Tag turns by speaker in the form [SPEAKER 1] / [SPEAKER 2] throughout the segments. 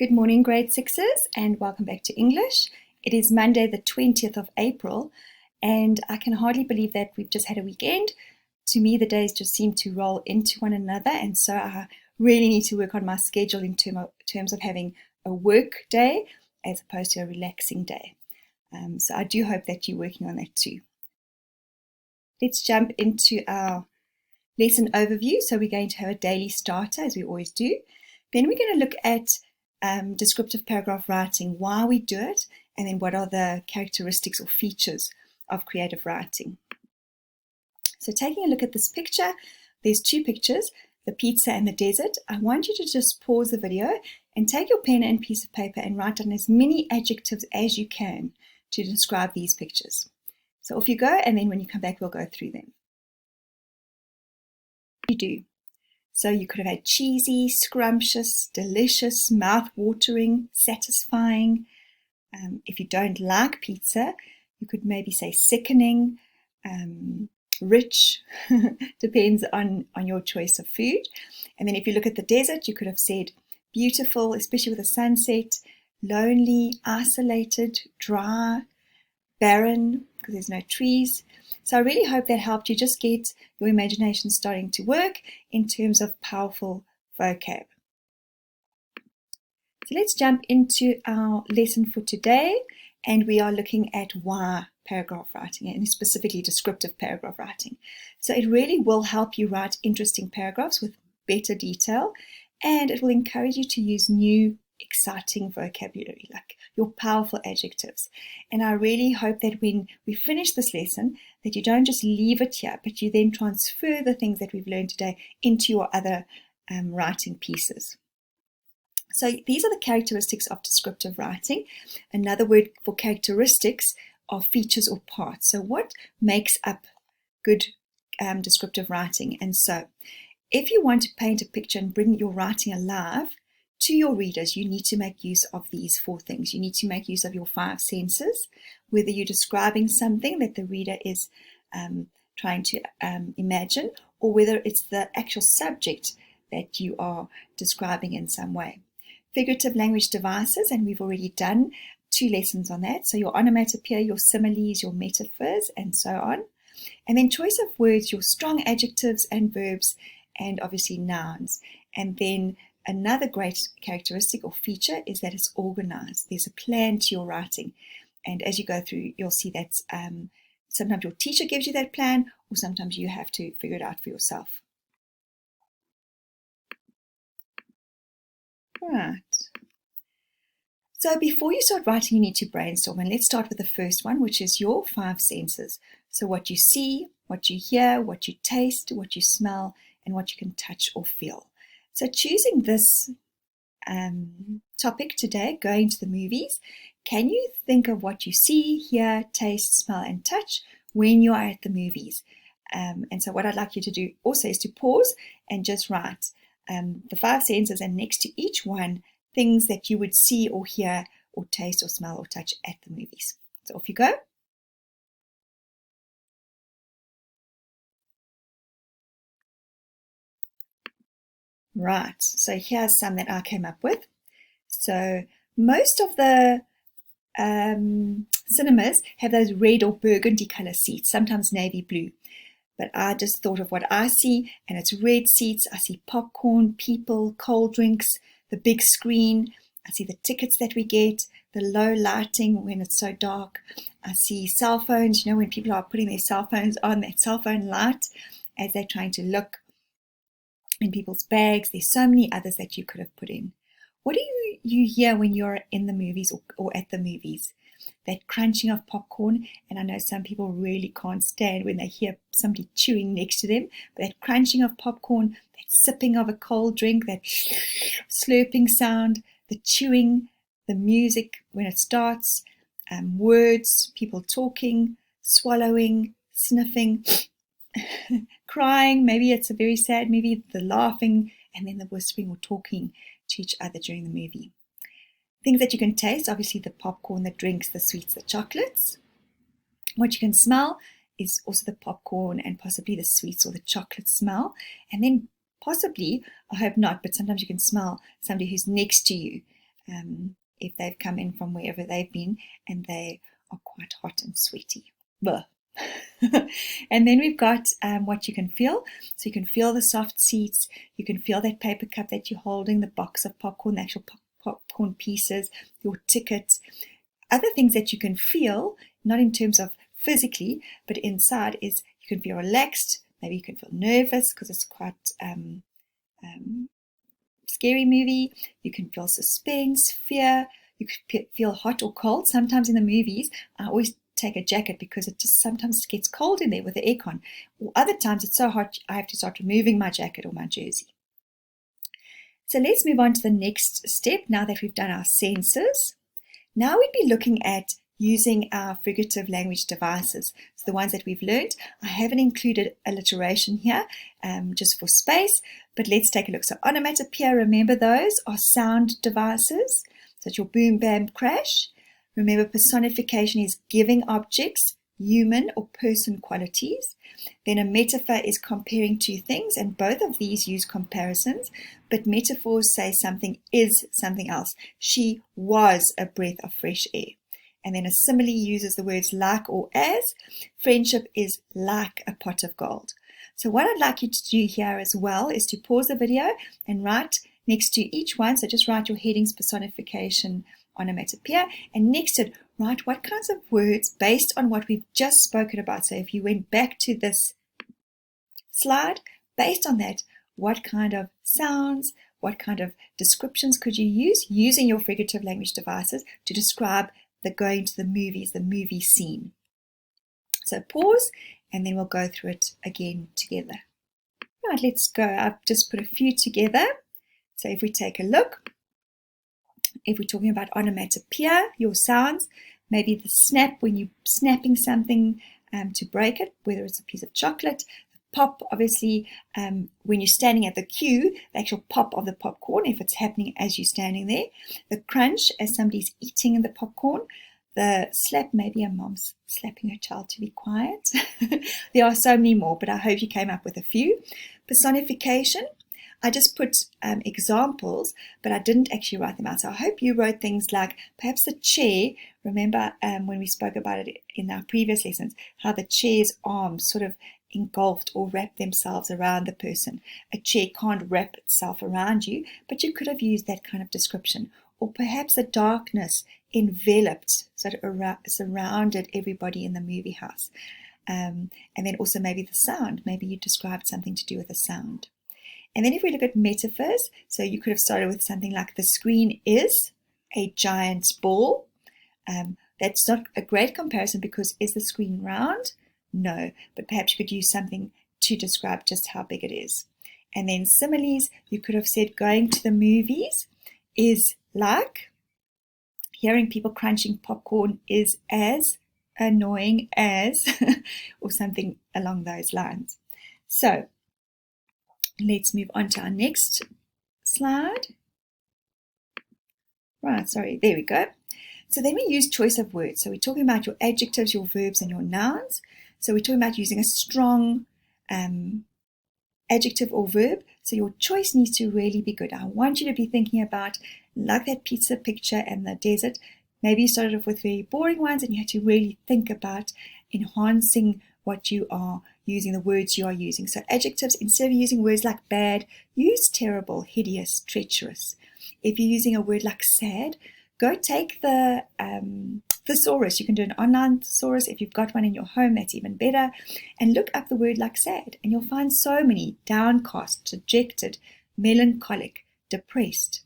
[SPEAKER 1] Good morning, grade sixes, and welcome back to English. It is Monday, the 20th of April, and I can hardly believe that we've just had a weekend. To me, the days just seem to roll into one another, and so I really need to work on my schedule in terms of having a work day as opposed to a relaxing day. So I do hope that you're working on that too. Let's jump into our lesson overview. So we're going to have a daily starter, as we always do. Then we're going to look at descriptive paragraph writing, why we do it, and then what are the characteristics or features of creative writing. So taking a look at this picture, there's two pictures, the pizza and the desert. I want you to just pause the video and take your pen and piece of paper and write down as many adjectives as you can to describe these pictures. So off you go, and then when you come back, we'll go through them. You do. So you could have had cheesy, scrumptious, delicious, mouth-watering, satisfying. If you don't like pizza, you could maybe say sickening, rich, depends on your choice of food. And then if you look at the desert, you could have said beautiful, especially with a sunset, lonely, isolated, dry, barren, because there's no trees. So I really hope that helped you just get your imagination starting to work in terms of powerful vocab. So let's jump into our lesson for today, and we are looking at why paragraph writing, and specifically descriptive paragraph writing. So it really will help you write interesting paragraphs with better detail, and it will encourage you to use new exciting vocabulary, like your powerful adjectives. And I really hope that when we finish this lesson, that you don't just leave it here, but you then transfer the things that we've learned today into your other writing pieces. So these are the characteristics of descriptive writing. Another word for characteristics are features or parts. So what makes up good descriptive writing? And so if you want to paint a picture and bring your writing alive to your readers, you need to make use of these four things. You need to make use of your five senses, whether you're describing something that the reader is trying to imagine, or whether it's the actual subject that you are describing in some way. Figurative language devices, and we've already done 2 lessons on that. So your onomatopoeia, your similes, your metaphors, and so on. And then choice of words, your strong adjectives and verbs, and obviously nouns. And then another great characteristic or feature is that it's organized. There's a plan to your writing. And as you go through, you'll see that sometimes your teacher gives you that plan, or sometimes you have to figure it out for yourself. Right. So before you start writing, you need to brainstorm. And let's start with the first one, which is your 5 senses. So what you see, what you hear, what you taste, what you smell, and what you can touch or feel. So choosing this topic today, going to the movies, can you think of what you see, hear, taste, smell, and touch when you are at the movies? And so what I'd like you to do also is to pause and just write the 5 senses, and next to each one, things that you would see or hear or taste or smell or touch at the movies. So off you go. Right, so here's some that I came up with. So most of the cinemas have those red or burgundy color seats, sometimes navy blue. But I just thought of what I see, and it's red seats. I see popcorn, people, cold drinks, the big screen. I see the tickets that we get, the low lighting when it's so dark. I see cell phones, when people are putting their cell phones on, that cell phone light as they're trying to look in people's bags. There's so many others that you could have put in. What do you hear when you're in the movies or at the movies? That crunching of popcorn, and I know some people really can't stand when they hear somebody chewing next to them, but that crunching of popcorn, that sipping of a cold drink, that slurping sound, the chewing, the music when it starts, words, people talking, swallowing, sniffing, crying, maybe it's a very sad movie, the laughing, and then the whispering or talking to each other during the movie. Things that you can taste, obviously the popcorn, the drinks, the sweets, the chocolates. What you can smell is also the popcorn and possibly the sweets or the chocolate smell. And then possibly, I hope not, but sometimes you can smell somebody who's next to you if they've come in from wherever they've been and they are quite hot and sweaty. Blah. And then we've got what you can feel. So you can feel the soft seats, you can feel that paper cup that you're holding, the box of popcorn, the actual popcorn pieces, your ticket. Other things that you can feel, not in terms of physically, but inside, is you can feel relaxed, maybe you can feel nervous because it's quite scary movie. You can feel suspense, fear. You could feel hot or cold. Sometimes in the movies, I always take a jacket because it just sometimes gets cold in there with the aircon. Or other times it's so hot I have to start removing my jacket or my jersey. So let's move on to the next step now that we've done our senses. Now we'd be looking at using our figurative language devices. So the ones that we've learned. I haven't included alliteration here just for space, but let's take a look. So onomatopoeia, remember those are sound devices. So it's your boom, bam, crash. Remember, personification is giving objects human or person qualities. Then a metaphor is comparing two things, and both of these use comparisons, but metaphors say something is something else. She was a breath of fresh air. And then a simile uses the words like or as. Friendship is like a pot of gold. So what I'd like you to do here as well is to pause the video and write next to each one. So just write your headings, personification, onomatopoeia, and next to it, write what kinds of words based on what we've just spoken about. So if you went back to this slide, based on that, what kind of sounds, what kind of descriptions could you use using your figurative language devices to describe the going to the movies, the movie scene. So pause, and then we'll go through it again together. Right, let's go. I've just put a few together. So if we take a look, if we're talking about onomatopoeia, your sounds, maybe the snap when you're snapping something to break it, whether it's a piece of chocolate. Pop, obviously, when you're standing at the queue, the actual pop of the popcorn, if it's happening as you're standing there. The crunch, as somebody's eating the popcorn. The slap, maybe a mom's slapping her child to be quiet. There are so many more, but I hope you came up with a few. Personification, I just put examples, but I didn't actually write them out. So I hope you wrote things like perhaps the chair. Remember when we spoke about it in our previous lessons, how the chair's arms sort of engulfed or wrapped themselves around the person. A chair can't wrap itself around you, but you could have used that kind of description. Or perhaps the darkness enveloped, sort of surrounded everybody in the movie house. And then also maybe the sound. Maybe you described something to do with the sound. And then if we look at metaphors, so you could have started with something like the screen is a giant ball. That's not a great comparison because is the screen round? No, but perhaps you could use something to describe just how big it is. And then similes, you could have said going to the movies is like, hearing people crunching popcorn is as annoying as, or something along those lines. So let's move on to our next slide. Right, sorry, there we go. So then we use choice of words. So we're talking about your adjectives, your verbs, and your nouns. So we're talking about using a strong adjective or verb. So your choice needs to really be good. I want you to be thinking about, like that pizza picture and the desert. Maybe you started off with very boring ones and you had to really think about enhancing what you are using, the words you are using. So adjectives, instead of using words like bad, use terrible, hideous, treacherous. If you're using a word like sad, go take the thesaurus. You can do an online thesaurus. If you've got one in your home, that's even better. And look up the word like sad, and you'll find so many: downcast, dejected, melancholic, depressed.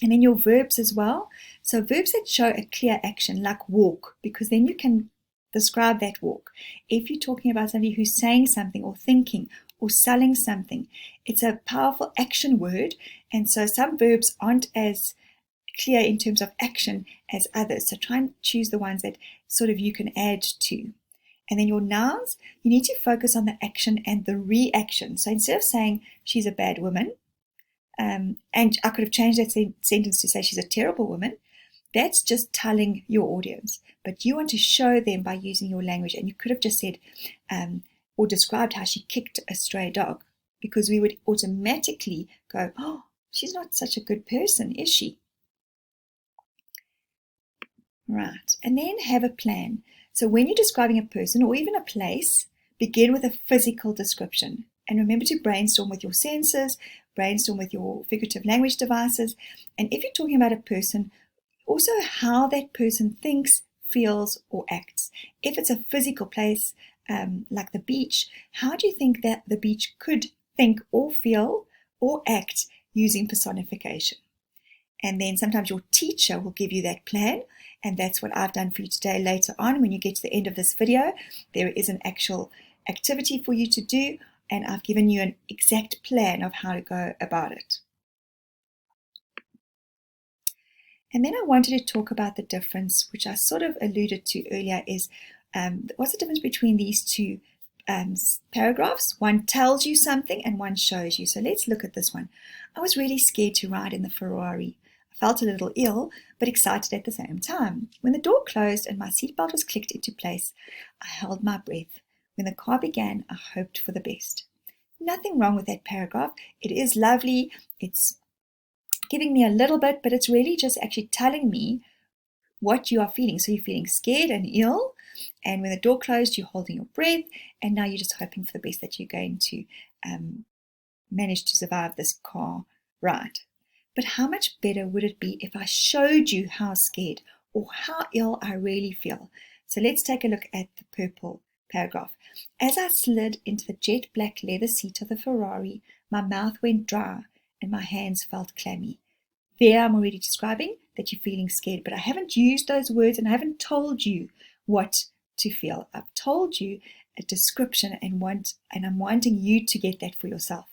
[SPEAKER 1] And then your verbs as well. So verbs that show a clear action, like walk, because then you can describe that walk. If you're talking about somebody who's saying something or thinking or selling something, it's a powerful action word. And so some verbs aren't as clear in terms of action as others. So try and choose the ones that sort of you can add to. And then your nouns, you need to focus on the action and the reaction. So instead of saying she's a bad woman, and I could have changed that sentence to say she's a terrible woman, that's just telling your audience. But you want to show them by using your language. And you could have just said or described how she kicked a stray dog, because we would automatically go, oh, she's not such a good person, is she? Right, and then have a plan. So when you're describing a person or even a place, begin with a physical description. And remember to brainstorm with your senses, brainstorm with your figurative language devices. And if you're talking about a person, also how that person thinks, feels, or acts. If it's a physical place, like the beach, how do you think that the beach could think or feel or act using personification? And then sometimes your teacher will give you that plan. And that's what I've done for you today. Later on, when you get to the end of this video, there is an actual activity for you to do. And I've given you an exact plan of how to go about it. And then I wanted to talk about the difference, which I sort of alluded to earlier, is what's the difference between these two paragraphs? One tells you something and one shows you. So let's look at this one. I was really scared to ride in the Ferrari. I felt a little ill, but excited at the same time. When the door closed and my seatbelt was clicked into place, I held my breath. When the car began, I hoped for the best. Nothing wrong with that paragraph. It is lovely. It's giving me a little bit, but it's really just actually telling me what you are feeling. So you're feeling scared and ill, and when the door closed, you're holding your breath, and now you're just hoping for the best that you're going to manage to survive this car ride. But how much better would it be if I showed you how scared or how ill I really feel? So let's take a look at the purple paragraph. As I slid into the jet black leather seat of the Ferrari, my mouth went dry and my hands felt clammy. There I'm already describing that you're feeling scared, but I haven't used those words and I haven't told you what to feel. I've told you a description and I'm wanting you to get that for yourself.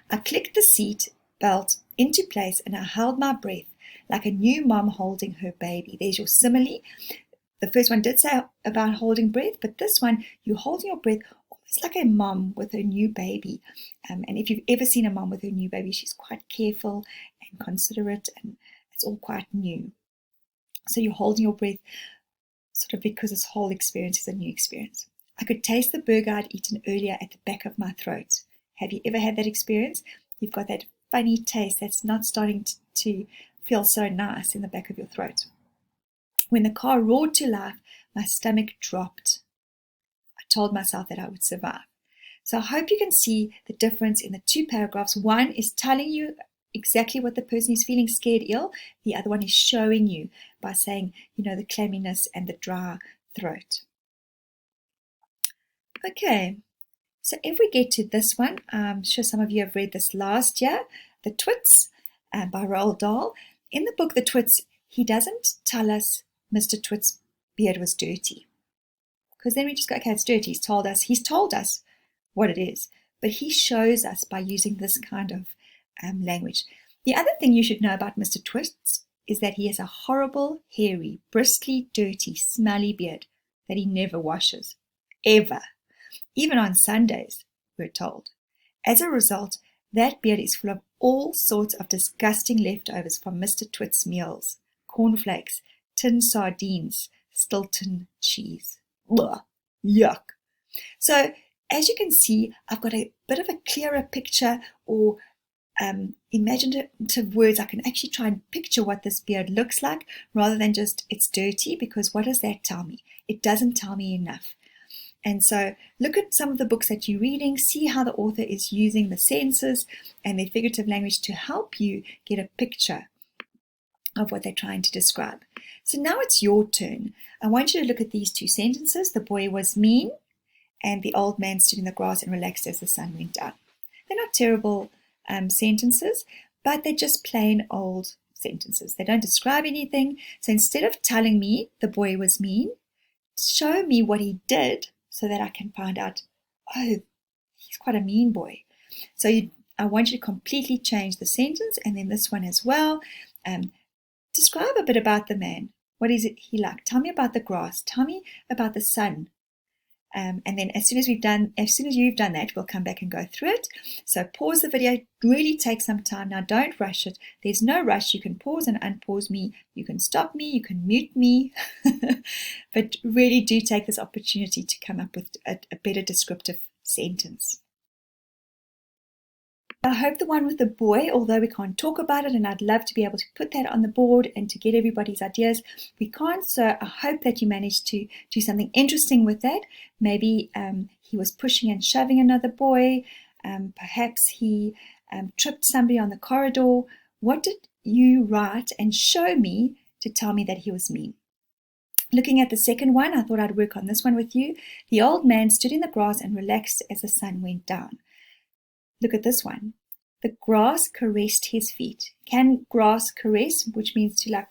[SPEAKER 1] I clicked the seat belt into place and I held my breath like a new mom holding her baby. There's your simile. The first one did say about holding breath, but this one, you're holding your breath almost like a mom with her new baby. And if you've ever seen a mom with her new baby, she's quite careful and considerate, and it's all quite new. So you're holding your breath sort of because this whole experience is a new experience. I could taste the burger I'd eaten earlier at the back of my throat. Have you ever had that experience? You've got that funny taste that's not starting to feel so nice in the back of your throat. When the car roared to life, my stomach dropped. I told myself that I would survive. So I hope you can see the difference in the two paragraphs. One is telling you exactly what the person is feeling, scared, ill. The other one is showing you by saying, the clamminess and the dry throat. Okay, so if we get to this one, I'm sure some of you have read this last year, The Twits by Roald Dahl. In the book, The Twits, he doesn't tell us Mr. Twit's beard was dirty. Because then we just go, okay, it's dirty. He's told us what it is. But he shows us by using this kind of language. The other thing you should know about Mr. Twits is that he has a horrible, hairy, bristly, dirty, smelly beard that he never washes. Ever. Even on Sundays, we're told. As a result, that beard is full of all sorts of disgusting leftovers from Mr. Twit's meals. Cornflakes, tin sardines, Stilton cheese. Ugh, yuck. So, as you can see, I've got a bit of a clearer picture or imaginative words. I can actually try and picture what this beard looks like rather than just it's dirty, because what does that tell me? It doesn't tell me enough. And so look at some of the books that you're reading, see how the author is using the senses and their figurative language to help you get a picture of what they're trying to describe. So now it's your turn. I want you to look at these two sentences. The boy was mean, and the old man stood in the grass and relaxed as the sun went down. They're not terrible sentences, but they're just plain old sentences. They don't describe anything. So instead of telling me the boy was mean, show me what he did so that I can find out, oh, he's quite a mean boy. So I want you to completely change the sentence, and then this one as well. Describe a bit about the man. What is it he like? Tell me about the grass. Tell me about the sun. And then as soon as you've done that, we'll come back and go through it. So pause the video. Really take some time. Now don't rush it. There's no rush. You can pause and unpause me. You can stop me. You can mute me. But really do take this opportunity to come up with a better descriptive sentence. I hope the one with the boy, although we can't talk about it, and I'd love to be able to put that on the board and to get everybody's ideas, we can't. So I hope that you managed to do something interesting with that. Maybe he was pushing and shoving another boy. Perhaps he tripped somebody on the corridor. What did you write and show me to tell me that he was mean? Looking at the second one, I thought I'd work on this one with you. The old man stood in the grass and relaxed as the sun went down. Look at this one. The grass caressed his feet. Can grass caress, which means to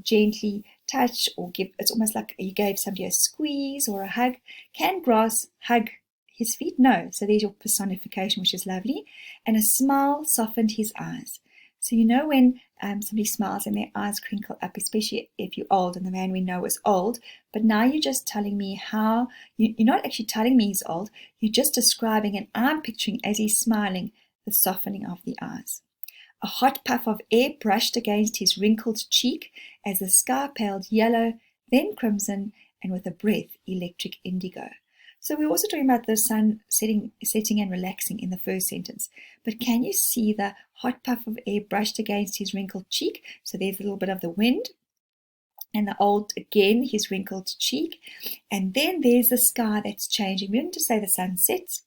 [SPEAKER 1] gently touch or give, it's almost like you gave somebody a squeeze or a hug. Can grass hug his feet? No. So there's your personification, which is lovely. And a smile softened his eyes. So you know when somebody smiles and their eyes crinkle up, especially if you're old, and the man we know is old, but now you're just telling me how, you're not actually telling me he's old, you're just describing, and I'm picturing as he's smiling, the softening of the eyes. A hot puff of air brushed against his wrinkled cheek as the sky paled yellow, then crimson, and with a breath, electric indigo. So we're also talking about the sun setting and relaxing in the first sentence. But can you see the hot puff of air brushed against his wrinkled cheek? So there's a little bit of the wind. And the old, again, his wrinkled cheek. And then there's the sky that's changing. We didn't just say the sun sets.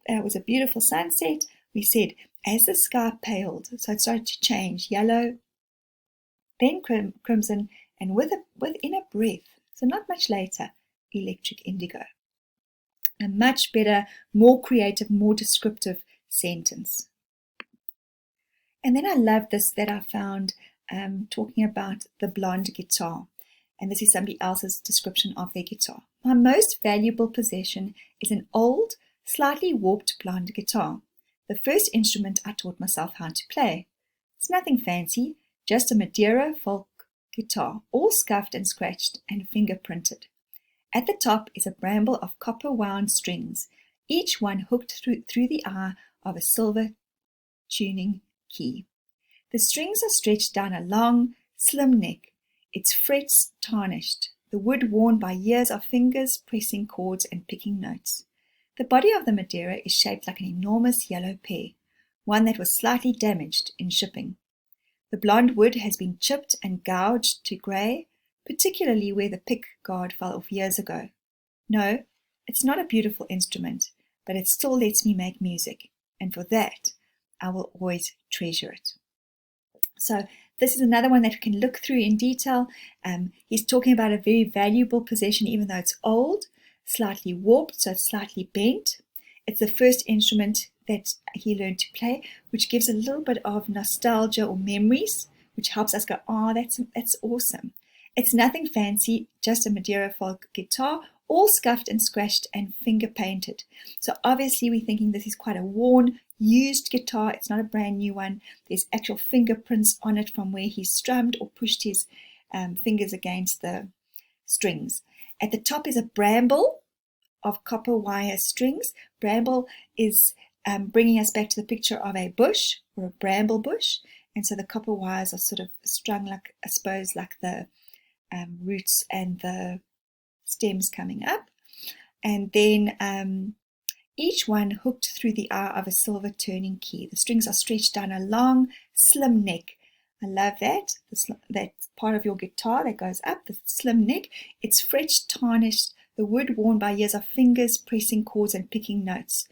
[SPEAKER 1] It was a beautiful sunset. We said as the sky paled, so it started to change, yellow, then crimson, and within a breath, so not much later, electric indigo. A much better, more creative, more descriptive sentence. And then I love this that I found talking about the blonde guitar. And this is somebody else's description of their guitar. My most valuable possession is an old, slightly warped blonde guitar. The first instrument I taught myself how to play. It's nothing fancy, just a Madeira folk guitar, all scuffed and scratched and fingerprinted. At the top is a bramble of copper-wound strings, each one hooked through the eye of a silver tuning key. The strings are stretched down a long, slim neck, its frets tarnished, the wood worn by years of fingers pressing chords and picking notes. The body of the Madeira is shaped like an enormous yellow pear, one that was slightly damaged in shipping. The blonde wood has been chipped and gouged to grey, particularly where the pick guard fell off years ago. No, it's not a beautiful instrument, but it still lets me make music, and for that, I will always treasure it. So this is another one that we can look through in detail. He's talking about a very valuable possession, even though it's old, slightly warped, so it's slightly bent. It's the first instrument that he learned to play, which gives a little bit of nostalgia or memories, which helps us go, oh, that's awesome. It's nothing fancy, just a Madeira folk guitar, all scuffed and scratched and finger painted. So obviously we're thinking this is quite a worn, used guitar. It's not a brand new one. There's actual fingerprints on it from where he strummed or pushed his fingers against the strings. At the top is a bramble of copper wire strings. Bramble is bringing us back to the picture of a bush or a bramble bush. And so the copper wires are sort of strung like, I suppose, like the roots and the stems coming up, and then each one hooked through the eye of a silver turning key. The strings are stretched down a long, slim neck. I love that. That part of your guitar that goes up, the slim neck. It's frets tarnished, the wood worn by years of fingers pressing chords and picking notes.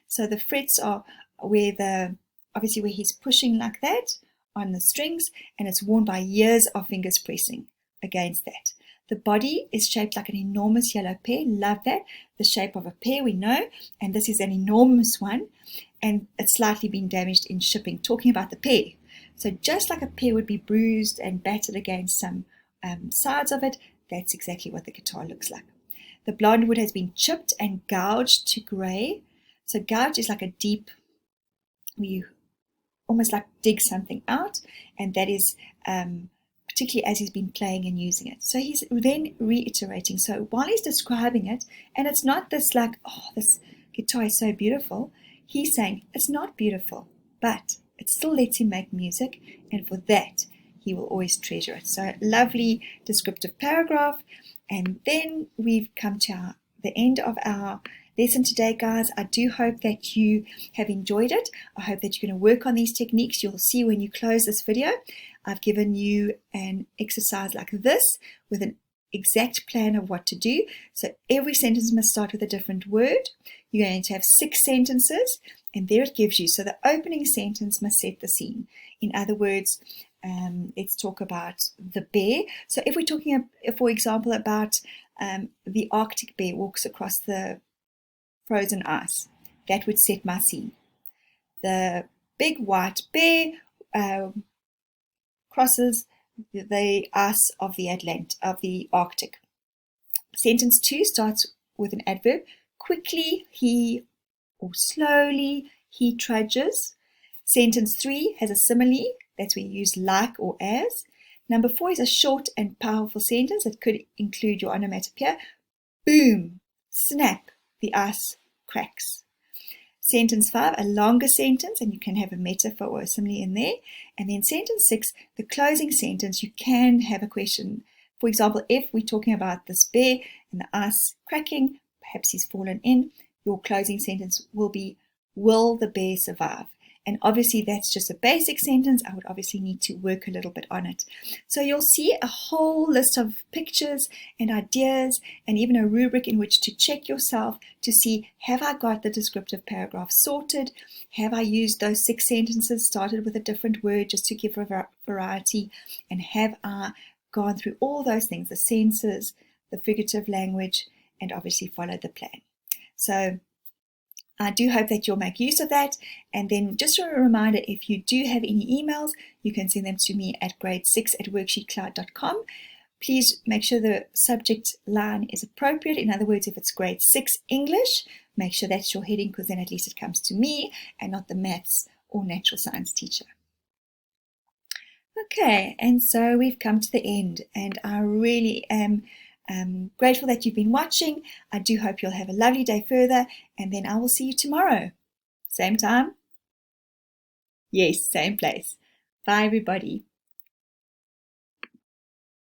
[SPEAKER 1] So the frets are obviously where he's pushing like that on the strings, and it's worn by years of fingers pressing against that. The body is shaped like an enormous yellow pear. Love that. The shape of a pear we know, and this is an enormous one, and it's slightly been damaged in shipping, talking about the pear. So just like a pear would be bruised and battered against some sides of it, that's exactly what the guitar looks like. The blonde wood has been chipped and gouged to grey. So gouge is like a deep, where you almost like dig something out, and that is particularly as he's been playing and using it. So he's then reiterating. So while he's describing it, and it's not this like, oh, this guitar is so beautiful, he's saying it's not beautiful, but it still lets him make music, and for that, he will always treasure it. So lovely descriptive paragraph. And then we've come to the end of our lesson today, guys. I do hope that you have enjoyed it. I hope that you're going to work on these techniques. You'll see when you close this video, I've given you an exercise like this with an exact plan of what to do. So every sentence must start with a different word. You're going to have 6 sentences, and there it gives you. So the opening sentence must set the scene. In other words, let's talk about the bear. So if we're talking, for example, about the Arctic bear walks across the frozen ice, that would set my scene. The big white bear crosses the ice of the Arctic. Sentence 2 starts with an adverb. Quickly he, or slowly he trudges. Sentence 3 has a simile. That's where you use like or as. Number 4 is a short and powerful sentence that could include your onomatopoeia. Boom, snap, the ice cracks. Sentence 5, a longer sentence, and you can have a metaphor or a simile in there. And then sentence 6, the closing sentence, you can have a question. For example, if we're talking about this bear and the ice cracking, perhaps he's fallen in, your closing sentence will be, will the bear survive? And obviously that's just a basic sentence. I would obviously need to work a little bit on it. So you'll see a whole list of pictures and ideas and even a rubric in which to check yourself to see, have I got the descriptive paragraph sorted? Have I used those 6 sentences, started with a different word just to give a variety? And have I gone through all those things, the senses, the figurative language, and obviously followed the plan? So I do hope that you'll make use of that. And then just a reminder, if you do have any emails, you can send them to me at grade6@worksheetcloud.com. Please make sure the subject line is appropriate. In other words, if it's grade 6 English, make sure that's your heading, because then at least it comes to me and not the maths or natural science teacher. Okay, and so we've come to the end, and I really am grateful that you've been watching. I do hope you'll have a lovely day further, and then I will see you tomorrow. Same time? Yes, same place. Bye, everybody.